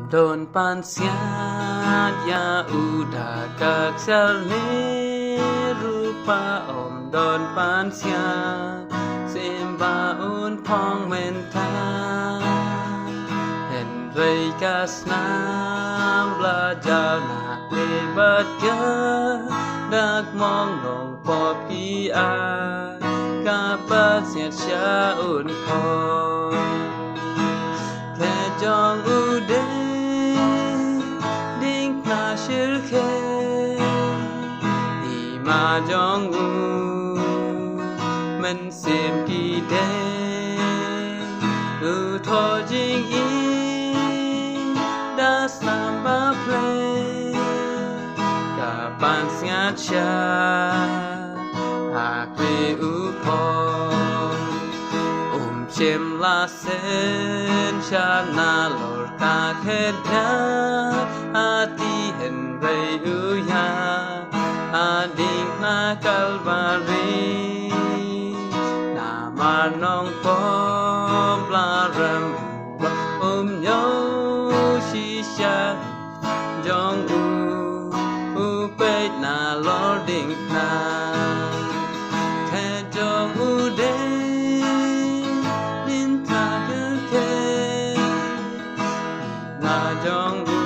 Don pansiat ya udah kaksal rupa don pansiat sembaun pong mentah Henry kasnam belajar nak lebat ke dak mong nong popi a kapat siat syaun pong ke jong ude ding na shirke ima jong u mình xem kỳ đê u thọ jing i đã làm ba play cả ban ngát cha hạc về u phong chim la sen cha na lor ka khet ya ati hen rei u ya ading na kalvari na ma nong pom la ram nhau shi sha jong u pe na lor ding na the jong u de jong u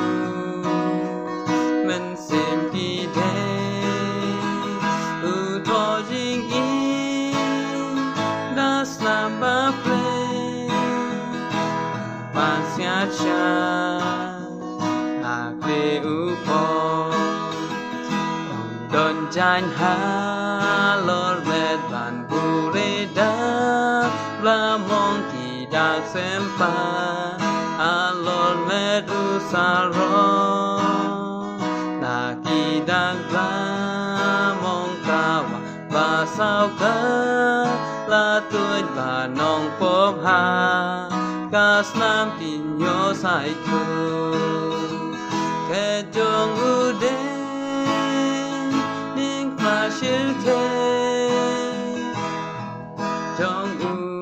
mình xem kỳ thế u thọ jing i đã làm ba play ban sia cha hạc về u phong don chan ha lor med ban bu re da la mong ki da sem pa alor medu saro na ki dang la mong kawa ba sao ka la tuj ba nong pop ha kas nam pin yo sai ku ke jong u de ning ma shil ke jong u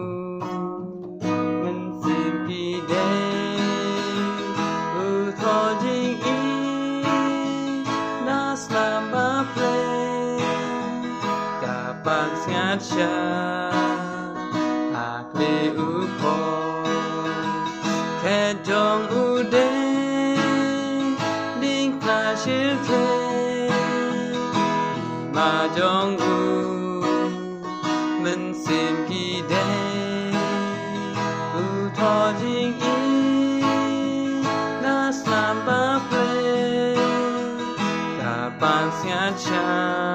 ban ngát cha hạc về u phong khe jong u de ding na shil ke ma jong u mình xem kỳ de u thọ jing i na làm ba play cả ban ngát cha